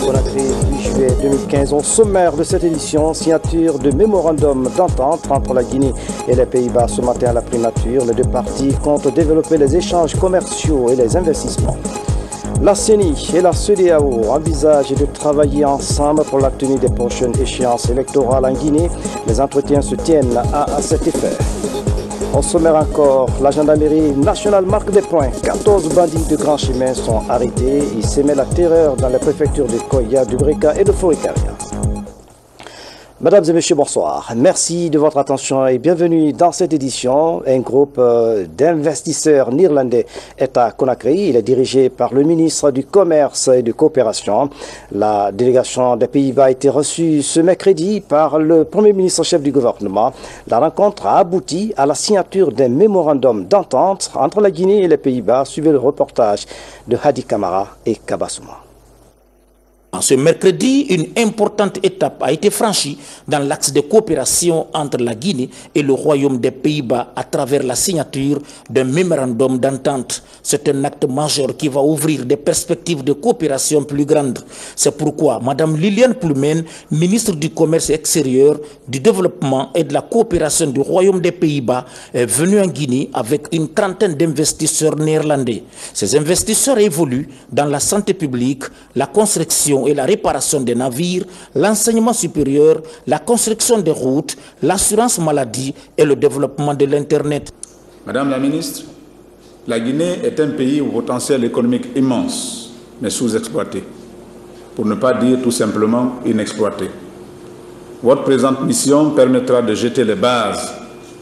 Conakry, 8 juillet 2015. Au sommaire de cette édition, signature de mémorandum d'entente entre la Guinée et les Pays-Bas ce matin à la primature. Les deux parties comptent développer les échanges commerciaux et les investissements. La CENI et la CEDEAO envisagent de travailler ensemble pour la tenue des prochaines échéances électorales en Guinée. Les entretiens se tiennent à cet effet. Au sommaire encore, la gendarmerie nationale marque des points. 14 bandits de grand chemin sont arrêtés. Ils sémaient la terreur dans les préfectures de Koya, du Breka et de Forikaria. Mesdames et messieurs, bonsoir. Merci de votre attention et bienvenue dans cette édition. Un groupe d'investisseurs néerlandais est à Conakry. Il est dirigé par le ministre du Commerce et de Coopération. La délégation des Pays-Bas a été reçue ce mercredi par le Premier ministre chef du gouvernement. La rencontre a abouti à la signature d'un mémorandum d'entente entre la Guinée et les Pays-Bas. Suivez le reportage de Hadi Kamara et Kabasouma. Ce mercredi, une importante étape a été franchie dans l'axe de coopération entre la Guinée et le Royaume des Pays-Bas à travers la signature d'un mémorandum d'entente. C'est un acte majeur qui va ouvrir des perspectives de coopération plus grandes. C'est pourquoi Mme Liliane Ploumen, ministre du Commerce extérieur, du Développement et de la coopération du Royaume des Pays-Bas, est venue en Guinée avec une trentaine d'investisseurs néerlandais. Ces investisseurs évoluent dans la santé publique, la construction et la réparation des navires, l'enseignement supérieur, la construction des routes, l'assurance maladie et le développement de l'Internet. Madame la ministre, la Guinée est un pays au potentiel économique immense, mais sous-exploité, pour ne pas dire tout simplement inexploité. Votre présente mission permettra de jeter les bases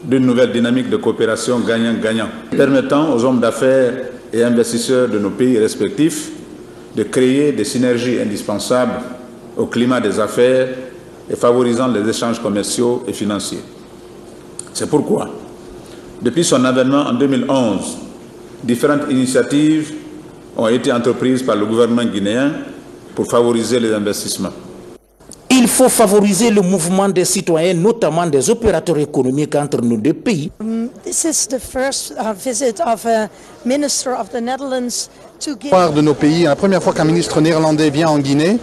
d'une nouvelle dynamique de coopération gagnant-gagnant, permettant aux hommes d'affaires et investisseurs de nos pays respectifs de créer des synergies indispensables au climat des affaires et favorisant les échanges commerciaux et financiers. C'est pourquoi, depuis son avènement en 2011, différentes initiatives ont été entreprises par le gouvernement guinéen pour favoriser les investissements. Il faut favoriser le mouvement des citoyens, notamment des opérateurs économiques entre nos deux pays. This is the first visit of a minister of the Netherlands to give... de nos pays, la première fois qu'un ministre néerlandais vient en Guinée.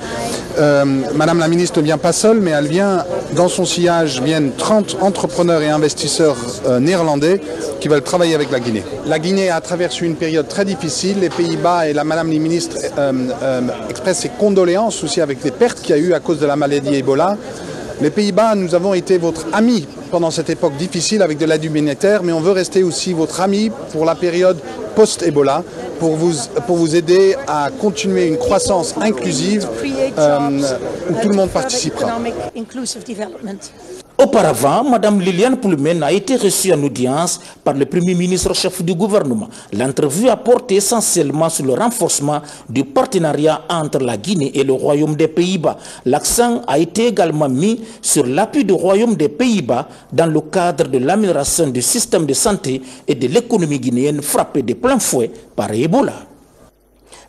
Madame la ministre ne vient pas seule, mais elle vient, dans son sillage viennent 30 entrepreneurs et investisseurs néerlandais qui veulent travailler avec la Guinée. La Guinée a traversé une période très difficile. Les Pays-Bas et Madame la ministre expressent ses condoléances aussi avec les pertes qu'il y a eu à cause de la maladie Ebola. Les Pays-Bas, nous avons été votre ami pendant cette époque difficile avec de l'aide humanitaire, mais on veut rester aussi votre ami pour la période post-Ebola, pour vous aider à continuer une croissance inclusive où tout le monde participera. Auparavant, Mme Liliane Ploumen a été reçue en audience par le Premier ministre chef du gouvernement. L'entrevue a porté essentiellement sur le renforcement du partenariat entre la Guinée et le Royaume des Pays-Bas. L'accent a été également mis sur l'appui du Royaume des Pays-Bas dans le cadre de l'amélioration du système de santé et de l'économie guinéenne frappée de plein fouet par Ebola.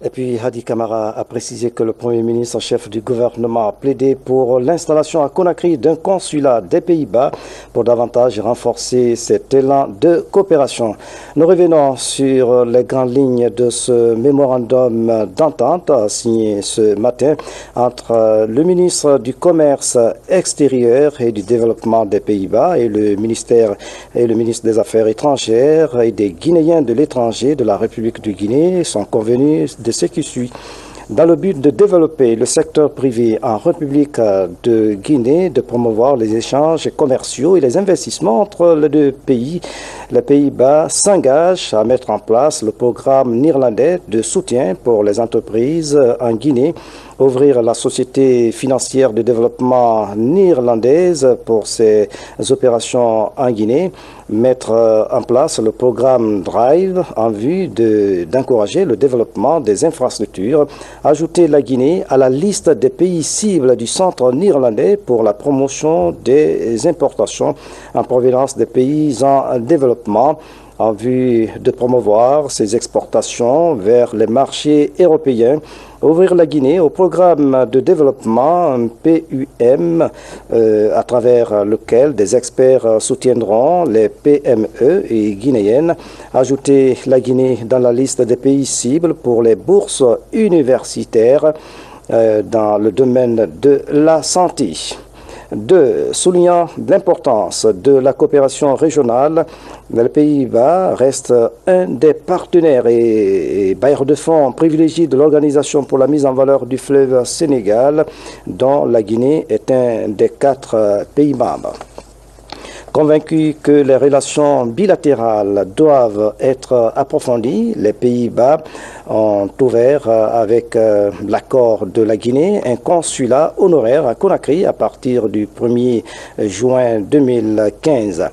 Et puis Hadi Kamara a précisé que le Premier ministre chef du gouvernement a plaidé pour l'installation à Conakry d'un consulat des Pays-Bas pour davantage renforcer cet élan de coopération. Nous revenons sur les grandes lignes de ce mémorandum d'entente signé ce matin entre le ministre du Commerce extérieur et du Développement des Pays-Bas et le ministre des Affaires étrangères et des Guinéens de l'étranger de la République du Guinée sont convenus de ce qui suit. Dans le but de développer le secteur privé en République de Guinée, de promouvoir les échanges commerciaux et les investissements entre les deux pays, les Pays-Bas s'engagent à mettre en place le programme néerlandais de soutien pour les entreprises en Guinée, ouvrir la société financière de développement néerlandaise pour ses opérations en Guinée, mettre en place le programme Drive en vue d'encourager le développement des infrastructures, ajouter la Guinée à la liste des pays cibles du centre néerlandais pour la promotion des importations en provenance des pays en développement, en vue de promouvoir ses exportations vers les marchés européens, ouvrir la Guinée au programme de développement PUM à travers lequel des experts soutiendront les PME et guinéennes, ajouter la Guinée dans la liste des pays cibles pour les bourses universitaires, dans le domaine de la santé. 2. Soulignant l'importance de la coopération régionale, les Pays-Bas reste un des partenaires et bailleurs de fonds privilégiés de l'Organisation pour la mise en valeur du fleuve Sénégal, dont la Guinée est un des 4 pays membres. Convaincus que les relations bilatérales doivent être approfondies, les Pays-Bas ont ouvert avec l'accord de la Guinée un consulat honoraire à Conakry à partir du 1er juin 2015.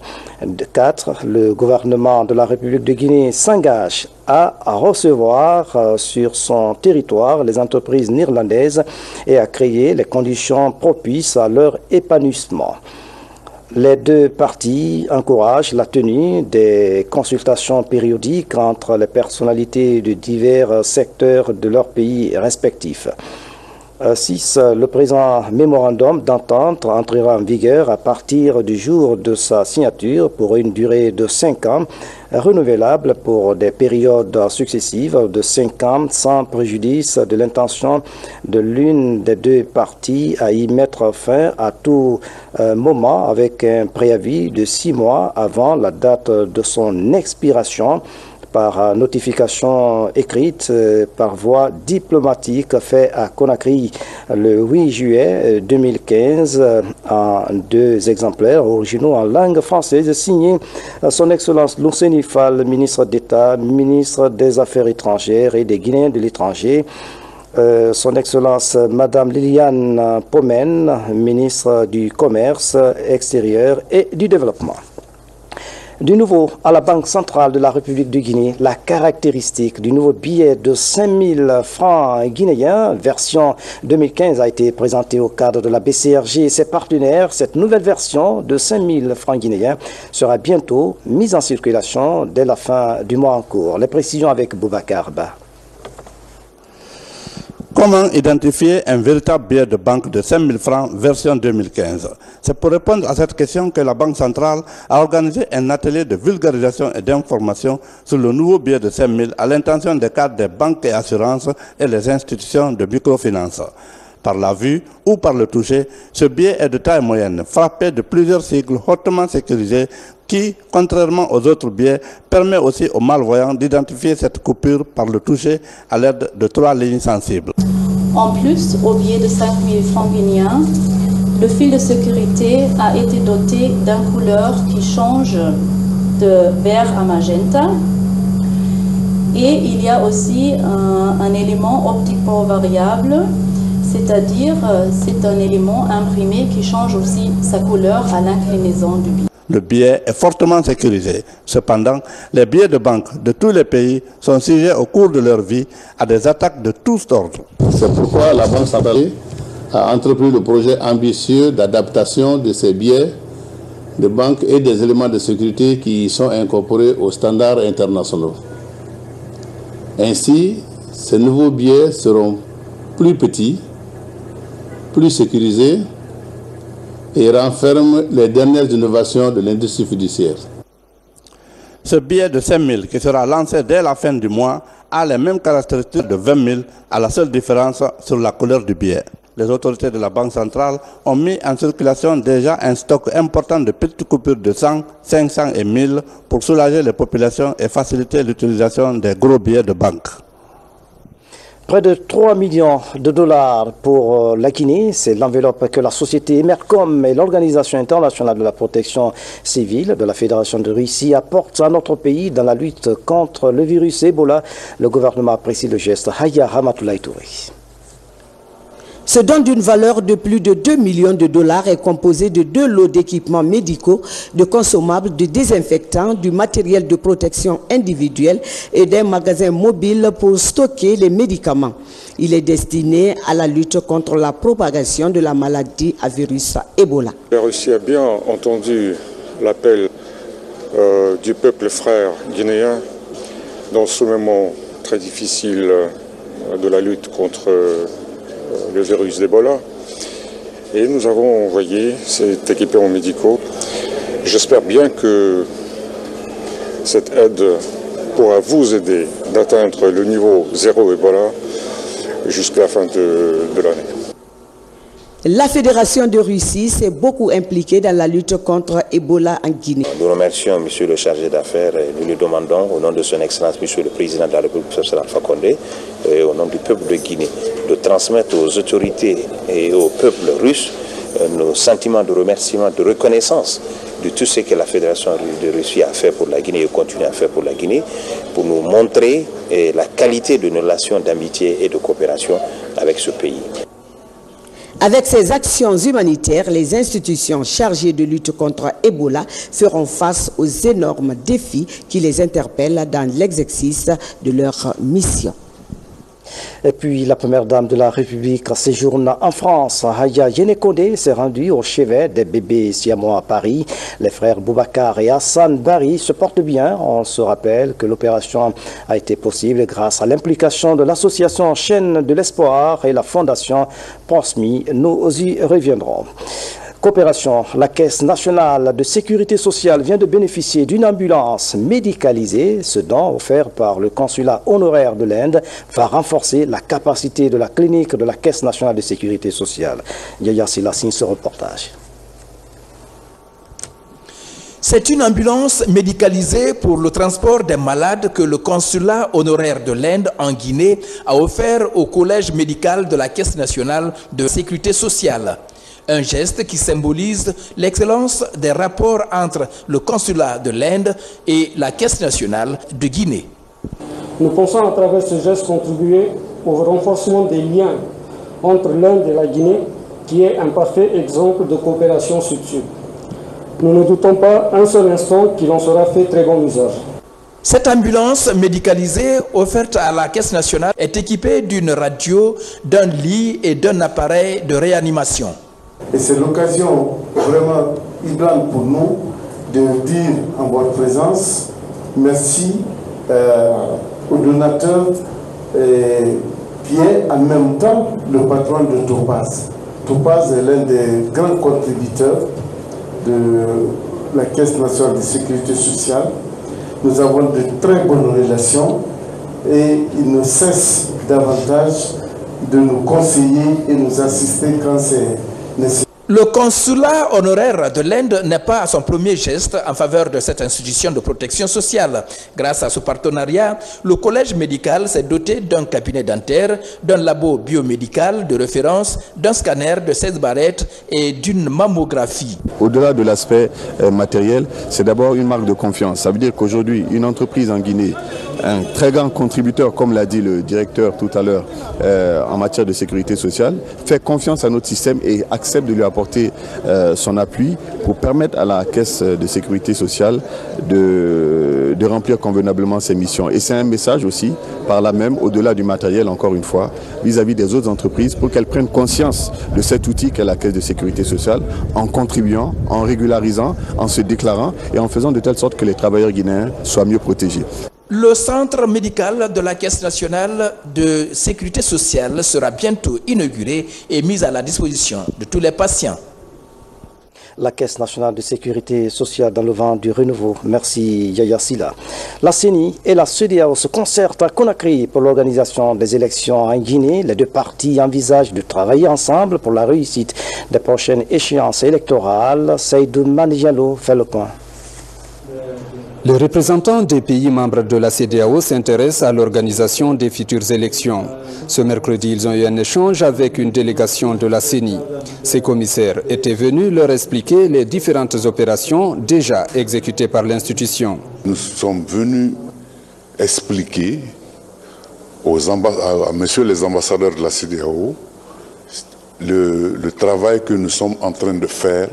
4. Le gouvernement de la République de Guinée s'engage à recevoir sur son territoire les entreprises néerlandaises et à créer les conditions propices à leur épanouissement. Les 2 parties encouragent la tenue des consultations périodiques entre les personnalités de divers secteurs de leurs pays respectifs. 6. Le présent mémorandum d'entente entrera en vigueur à partir du jour de sa signature pour une durée de 5 ans, renouvelable pour des périodes successives de 5 ans sans préjudice de l'intention de l'une des 2 parties à y mettre fin à tout moment avec un préavis de 6 mois avant la date de son expiration, par notification écrite par voie diplomatique fait à Conakry le 8 juillet 2015 en 2 exemplaires originaux en langue française signés Son Excellence Lousséni Fall, ministre d'État, ministre des Affaires étrangères et des Guinéens de l'étranger, Son Excellence Madame Liliane Pomène, ministre du Commerce extérieur et du Développement. Du nouveau, à la Banque centrale de la République de Guinée, la caractéristique du nouveau billet de 5000 francs guinéens, version 2015, a été présentée au cadre de la BCRG et ses partenaires. Cette nouvelle version de 5000 francs guinéens sera bientôt mise en circulation dès la fin du mois en cours. Les précisions avec Boubacar Ba. Comment identifier un véritable billet de banque de 5 000 francs version 2015? C'est pour répondre à cette question que la Banque centrale a organisé un atelier de vulgarisation et d'information sur le nouveau billet de 5 000 à l'intention des cadres des banques et assurances et les institutions de microfinance. Par la vue ou par le toucher, ce billet est de taille moyenne, frappé de plusieurs sigles hautement sécurisés qui, contrairement aux autres billets, permet aussi aux malvoyants d'identifier cette coupure par le toucher à l'aide de 3 lignes sensibles. En plus, au billet de 5 000 francs guinéens, le fil de sécurité a été doté d'une couleur qui change de vert à magenta. Et il y a aussi un élément optiquement variable, c'est-à-dire c'est un élément imprimé qui change aussi sa couleur à l'inclinaison du billet. Le billet est fortement sécurisé. Cependant, les billets de banque de tous les pays sont sujets au cours de leur vie à des attaques de tous ordres. C'est pourquoi la Banque centrale a entrepris le projet ambitieux d'adaptation de ces billets de banque et des éléments de sécurité qui sont incorporés aux standards internationaux. Ainsi, ces nouveaux billets seront plus petits, plus sécurisés et renferme les dernières innovations de l'industrie fiduciaire. Ce billet de 5 000 qui sera lancé dès la fin du mois a les mêmes caractéristiques de 20 000 à la seule différence sur la couleur du billet. Les autorités de la Banque centrale ont mis en circulation déjà un stock important de petites coupures de 100, 500 et 1000 pour soulager les populations et faciliter l'utilisation des gros billets de banque. Près de 3 millions de dollars pour la Guinée, c'est l'enveloppe que la société Emercom et l'Organisation internationale de la protection civile de la Fédération de Russie apportent à notre pays dans la lutte contre le virus Ebola. Le gouvernement apprécie le geste. Haya Ramatoulaye Touré. Ce don d'une valeur de plus de 2 millions de dollars est composé de 2 lots d'équipements médicaux, de consommables, de désinfectants, du matériel de protection individuelle et d'un magasin mobile pour stocker les médicaments. Il est destiné à la lutte contre la propagation de la maladie à virus Ebola. La Russie a bien entendu l'appel du peuple frère guinéen dans ce moment très difficile de la lutte contre le virus d'Ebola, et nous avons envoyé cet équipement médicaux. J'espère bien que cette aide pourra vous aider d'atteindre le niveau 0 Ebola jusqu'à la fin de l'année. La Fédération de Russie s'est beaucoup impliquée dans la lutte contre Ebola en Guinée. Nous remercions M. le chargé d'affaires et nous lui demandons, au nom de son Excellence, M. le Président de la République, Alpha Condé, et au nom du peuple de Guinée, de transmettre aux autorités et au peuple russe nos sentiments de remerciement, de reconnaissance de tout ce que la Fédération de Russie a fait pour la Guinée et continue à faire pour la Guinée, pour nous montrer la qualité de nos relations d'amitié et de coopération avec ce pays. Avec ces actions humanitaires, les institutions chargées de lutte contre Ebola feront face aux énormes défis qui les interpellent dans l'exercice de leur mission. Et puis, la première dame de la République séjourne en France. Haya Yenekode s'est rendue au chevet des bébés siamois à Paris. Les frères Boubacar et Hassan Bari se portent bien. On se rappelle que l'opération a été possible grâce à l'implication de l'association Chaîne de l'Espoir et la fondation Prosmi. Nous y reviendrons. Coopération, la Caisse nationale de sécurité sociale vient de bénéficier d'une ambulance médicalisée. Ce don offert par le consulat honoraire de l'Inde va renforcer la capacité de la clinique de la Caisse nationale de sécurité sociale. Yaya Silla signe ce reportage. C'est une ambulance médicalisée pour le transport des malades que le consulat honoraire de l'Inde en Guinée a offert au collège médical de la Caisse nationale de sécurité sociale. Un geste qui symbolise l'excellence des rapports entre le consulat de l'Inde et la Caisse nationale de Guinée. Nous pensons à travers ce geste contribuer au renforcement des liens entre l'Inde et la Guinée, qui est un parfait exemple de coopération sud-sud. Nous ne doutons pas un seul instant qu'il en sera fait très bon usage. Cette ambulance médicalisée offerte à la Caisse nationale est équipée d'une radio, d'un lit et d'un appareil de réanimation. Et c'est l'occasion vraiment idéale pour nous de dire en votre présence merci au donateur qui est en même temps le patron de Topaz. Topaz est l'un des grands contributeurs de la Caisse nationale de sécurité sociale. Nous avons de très bonnes relations et il ne cesse davantage de nous conseiller et nous assister quand c'est nécessaire. Le consulat honoraire de l'Inde n'est pas à son premier geste en faveur de cette institution de protection sociale. Grâce à ce partenariat, le collège médical s'est doté d'un cabinet dentaire, d'un labo biomédical de référence, d'un scanner de 16 barrettes et d'une mammographie. Au-delà de l'aspect matériel, c'est d'abord une marque de confiance. Ça veut dire qu'aujourd'hui, une entreprise en Guinée, un très grand contributeur, comme l'a dit le directeur tout à l'heure, en matière de sécurité sociale, fait confiance à notre système et accepte de lui apporter son appui pour permettre à la Caisse de sécurité sociale de remplir convenablement ses missions. Et c'est un message aussi, par là même, au-delà du matériel, encore une fois, vis-à-vis des autres entreprises, pour qu'elles prennent conscience de cet outil qu'est la Caisse de sécurité sociale, en contribuant, en régularisant, en se déclarant et en faisant de telle sorte que les travailleurs guinéens soient mieux protégés. Le centre médical de la Caisse nationale de sécurité sociale sera bientôt inauguré et mis à la disposition de tous les patients. La Caisse nationale de sécurité sociale dans le vent du renouveau. Merci Yaya Silla. La CENI et la CEDEAO se concertent à Conakry pour l'organisation des élections en Guinée. Les deux parties envisagent de travailler ensemble pour la réussite des prochaines échéances électorales. Seydou Manidialo fait le point. Les représentants des pays membres de la CEDEAO s'intéressent à l'organisation des futures élections. Ce mercredi, ils ont eu un échange avec une délégation de la CENI. Ces commissaires étaient venus leur expliquer les différentes opérations déjà exécutées par l'institution. Nous sommes venus expliquer à messieurs les ambassadeurs de la CEDEAO le travail que nous sommes en train de faire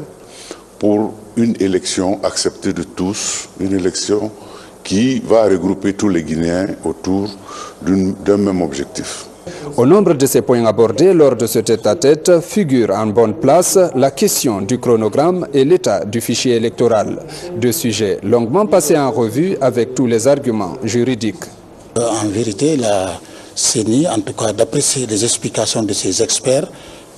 pour une élection acceptée de tous, une élection qui va regrouper tous les Guinéens autour d'un même objectif. Au nombre de ces points abordés lors de ce tête-à-tête figure en bonne place la question du chronogramme et l'état du fichier électoral. Deux sujets longuement passés en revue avec tous les arguments juridiques. En vérité, la CENI, en tout cas d'après les explications de ses experts,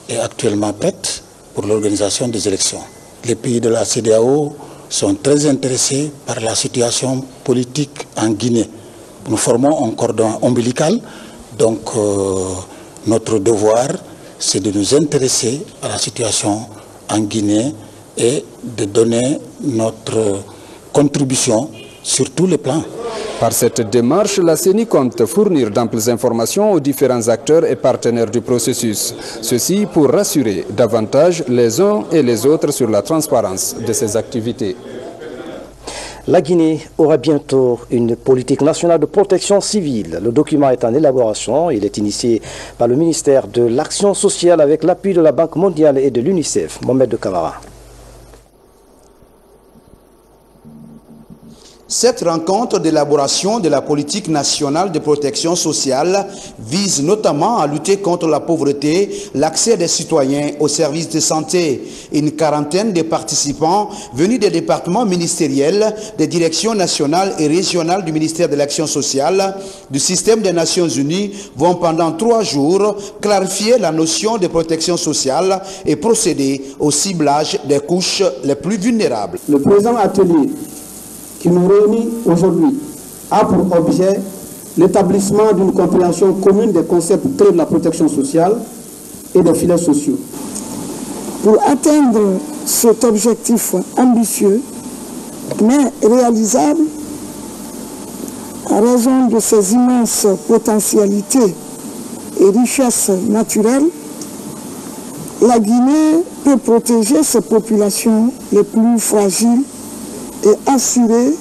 est actuellement prête pour l'organisation des élections. Les pays de la CEDEAO sont très intéressés par la situation politique en Guinée. Nous formons un cordon ombilical, donc Notre devoir, c'est de nous intéresser à la situation en Guinée et de donner notre contribution sur tous les plans. Par cette démarche, la CENI compte fournir d'amples informations aux différents acteurs et partenaires du processus. Ceci pour rassurer davantage les uns et les autres sur la transparence de ces activités. La Guinée aura bientôt une politique nationale de protection civile. Le document est en élaboration. Il est initié par le ministère de l'Action sociale avec l'appui de la Banque mondiale et de l'UNICEF. Mohamed de Camara. Cette rencontre d'élaboration de la politique nationale de protection sociale vise notamment à lutter contre la pauvreté, l'accès des citoyens aux services de santé. Une quarantaine de participants venus des départements ministériels, des directions nationales et régionales du ministère de l'Action sociale, du système des Nations Unies vont pendant 3 jours clarifier la notion de protection sociale et procéder au ciblage des couches les plus vulnérables. Le présent atelier qui nous réunit aujourd'hui a pour objet l'établissement d'une compréhension commune des concepts clés de la protection sociale et des filets sociaux. Pour atteindre cet objectif ambitieux, mais réalisable, à raison de ses immenses potentialités et richesses naturelles, la Guinée peut protéger ses populations les plus fragiles et assurer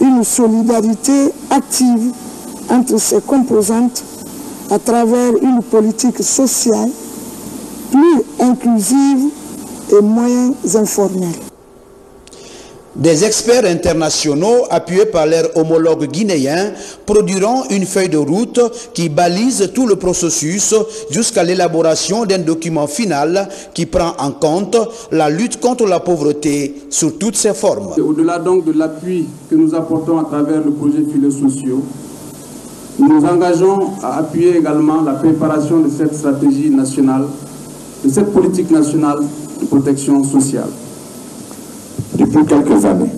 une solidarité active entre ses composantes à travers une politique sociale plus inclusive et moins informelle. Des experts internationaux, appuyés par leurs homologues guinéens, produiront une feuille de route qui balise tout le processus jusqu'à l'élaboration d'un document final qui prend en compte la lutte contre la pauvreté sous toutes ses formes. Au-delà donc de l'appui que nous apportons à travers le projet Filets sociaux, nous nous engageons à appuyer également la préparation de cette stratégie nationale, de cette politique nationale de protection sociale. Depuis quelques années,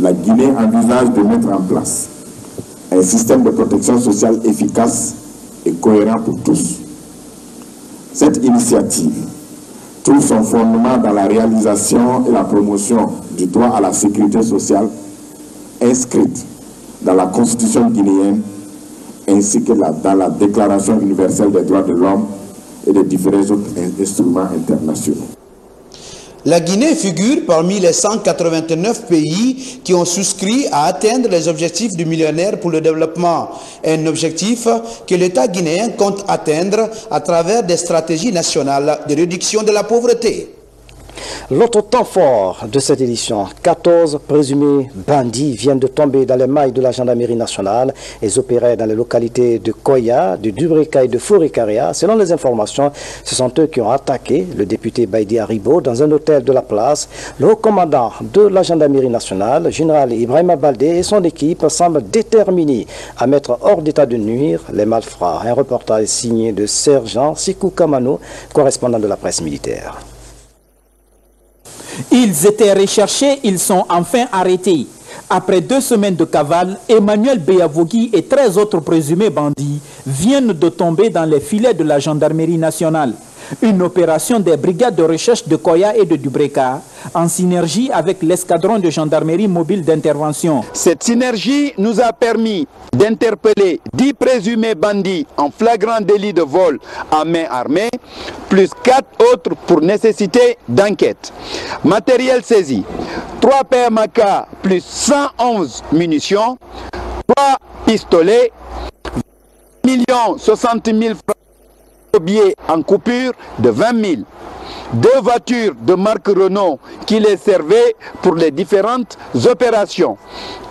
la Guinée envisage de mettre en place un système de protection sociale efficace et cohérent pour tous. Cette initiative trouve son fondement dans la réalisation et la promotion du droit à la sécurité sociale inscrite dans la Constitution guinéenne ainsi que dans la Déclaration universelle des droits de l'homme et les différents autres instruments internationaux. La Guinée figure parmi les 189 pays qui ont souscrit à atteindre les objectifs du millénaire pour le développement. Un objectif que l'État guinéen compte atteindre à travers des stratégies nationales de réduction de la pauvreté. L'autre temps fort de cette édition, 14 présumés bandits viennent de tomber dans les mailles de la gendarmerie nationale. Ils opéraient dans les localités de Koya, de Dubreka et de Fourekaria. Selon les informations, ce sont eux qui ont attaqué le député Baïdi Haribo dans un hôtel de la place. Le haut commandant de la gendarmerie nationale, général Ibrahima Baldé, et son équipe semblent déterminés à mettre hors d'état de nuire les malfrats. Un reportage signé de sergent Sikou Kamano, correspondant de la presse militaire. Ils étaient recherchés, ils sont enfin arrêtés. Après 2 semaines de cavale, Emmanuel Beyavogui et 13 autres présumés bandits viennent de tomber dans les filets de la gendarmerie nationale. Une opération des brigades de recherche de Koya et de Dubreka en synergie avec l'escadron de gendarmerie mobile d'intervention. Cette synergie nous a permis d'interpeller 10 présumés bandits en flagrant délit de vol à main armée, plus 4 autres pour nécessité d'enquête. Matériel saisi, 3 PMK plus 111 munitions, 3 pistolets, 1,60 000 francs billets en coupure de 20 000. 2 voitures de marque Renault qui les servaient pour les différentes opérations.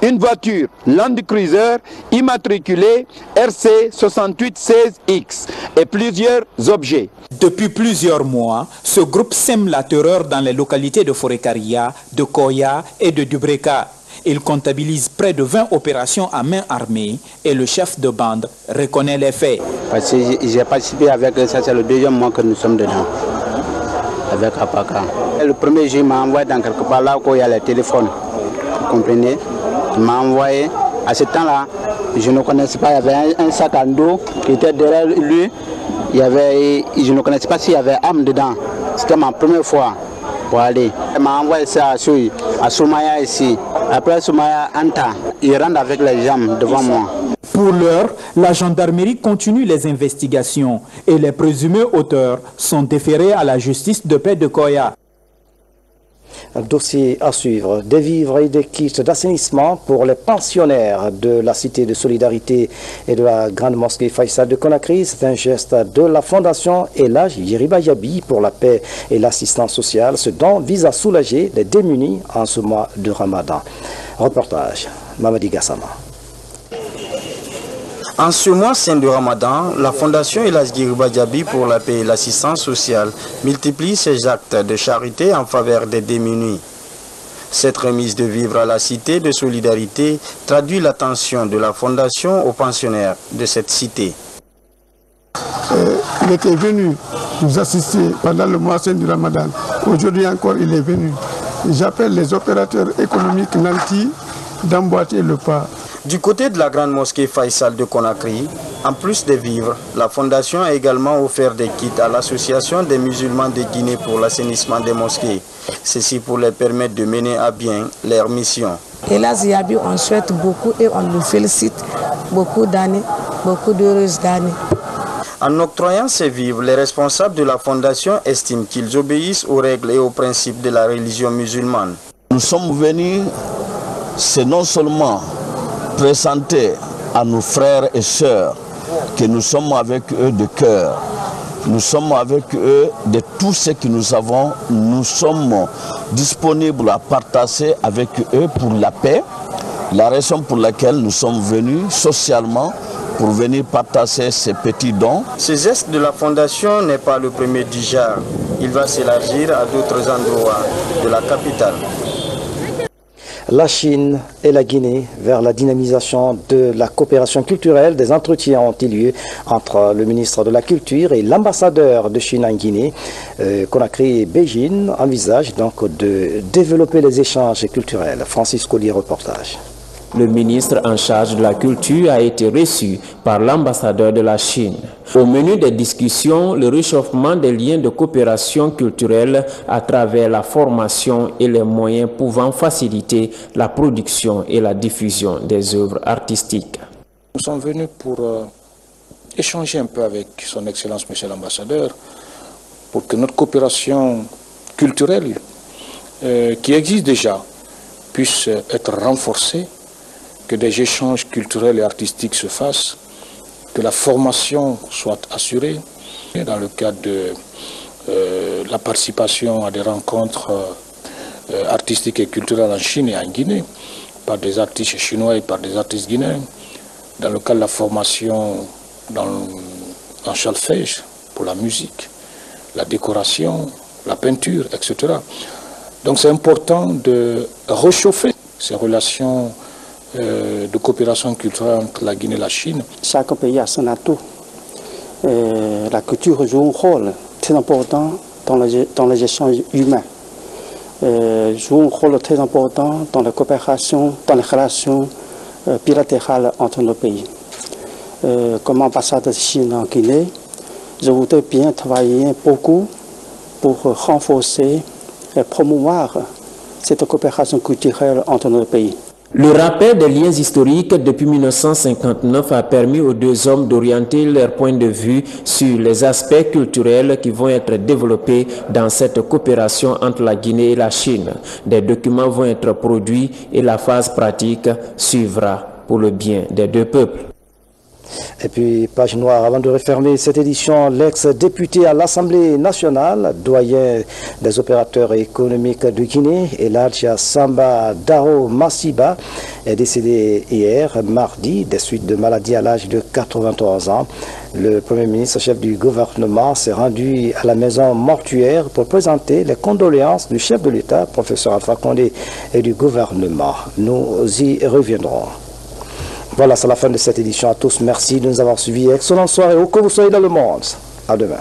Une voiture Land Cruiser immatriculée RC 6816X et plusieurs objets. Depuis plusieurs mois, ce groupe sème la terreur dans les localités de Fourekaria, de Koya et de Dubreka. Il comptabilise près de 20 opérations à main armée et le chef de bande reconnaît les faits. Parce que j'ai participé avec ça, c'est le 2e mois que nous sommes dedans, avec Apaka. Le premier jour, il m'a envoyé dans quelque part là où il y a le téléphone, vous comprenez. Il m'a envoyé, à ce temps-là, je ne connaissais pas, il y avait un sac à dos qui était derrière lui. il y avait, je ne connaissais pas s'il y avait âme dedans. C'était ma première fois pour aller. Elle m'a envoyé ça à Soumaya ici. Après Soumaya, Anta, il rentre avec les jambes devant moi. Pour l'heure, la gendarmerie continue les investigations et les présumés auteurs sont déférés à la justice de paix de Koya. Un dossier à suivre, des vivres et des kits d'assainissement pour les pensionnaires de la Cité de Solidarité et de la Grande Mosquée Faïsal de Conakry. C'est un geste de la Fondation Elhadji Yeriba Yabi pour la paix et l'assistance sociale. Ce don vise à soulager les démunis en ce mois de Ramadan. Reportage, Mamadi Gassama. En ce mois saint de Ramadan, la Fondation Elhadji Yeriba Yabi pour la paix et l'assistance sociale multiplie ses actes de charité en faveur des démunis. Cette remise de vivres à la Cité de Solidarité traduit l'attention de la Fondation aux pensionnaires de cette cité. Il était venu nous assister pendant le mois saint du Ramadan. Aujourd'hui encore, il est venu. J'appelle les opérateurs économiques nantis d'emboîter le pas. Du côté de la Grande Mosquée Faïsal de Conakry, en plus des vivres, la Fondation a également offert des kits à l'Association des musulmans de Guinée pour l'assainissement des mosquées. Ceci pour les permettre de mener à bien leur mission. Elhadji Yabi, on souhaite beaucoup et on nous félicite. Beaucoup d'années, beaucoup d'heureuses années. En octroyant ces vivres, les responsables de la Fondation estiment qu'ils obéissent aux règles et aux principes de la religion musulmane. Nous sommes venus, c'est non seulement présenter à nos frères et sœurs que nous sommes avec eux de cœur. Nous sommes avec eux de tout ce que nous avons. Nous sommes disponibles à partager avec eux pour la paix. La raison pour laquelle nous sommes venus socialement pour venir partager ces petits dons. Ce geste de la Fondation n'est pas le premier du genre. Il va s'élargir à d'autres endroits de la capitale. La Chine et la Guinée vers la dynamisation de la coopération culturelle. Des entretiens ont eu lieu entre le ministre de la Culture et l'ambassadeur de Chine en Guinée. Conakry et Beijing envisagent donc de développer les échanges culturels. Francis Collier, reportage. Le ministre en charge de la culture a été reçu par l'ambassadeur de la Chine. Au menu des discussions, le réchauffement des liens de coopération culturelle à travers la formation et les moyens pouvant faciliter la production et la diffusion des œuvres artistiques. Nous sommes venus pour échanger un peu avec son Excellence, Monsieur l'ambassadeur, pour que notre coopération culturelle, qui existe déjà, puisse être renforcée, que des échanges culturels et artistiques se fassent, que la formation soit assurée dans le cadre de la participation à des rencontres artistiques et culturelles en Chine et en Guinée, par des artistes chinois et par des artistes guinéens, dans le cadre de la formation en solfège pour la musique, la décoration, la peinture, etc. Donc c'est important de réchauffer ces relations de coopération culturelle entre la Guinée et la Chine. Chaque pays a son atout. La culture joue un rôle très important dans les échanges humains. Joue un rôle très important dans la coopération, dans les relations bilatérales entre nos pays. Comme ambassadeur de Chine en Guinée, je voudrais bien travailler beaucoup pour renforcer et promouvoir cette coopération culturelle entre nos pays. Le rappel des liens historiques depuis 1959 a permis aux deux hommes d'orienter leur point de vue sur les aspects culturels qui vont être développés dans cette coopération entre la Guinée et la Chine. Des documents vont être produits et la phase pratique suivra pour le bien des deux peuples. Et puis, page noire, avant de refermer cette édition, l'ex-député à l'Assemblée nationale, doyen des opérateurs économiques de Guinée, Elhadji Samba Daro Massiba, est décédé hier, mardi, des suites de maladie à l'âge de 93 ans. Le Premier ministre, chef du gouvernement, s'est rendu à la maison mortuaire pour présenter les condoléances du chef de l'État, professeur Alpha Condé, et du gouvernement. Nous y reviendrons. Voilà, c'est la fin de cette édition. À tous, merci de nous avoir suivis. Excellente soirée, où que vous soyez dans le monde. À demain.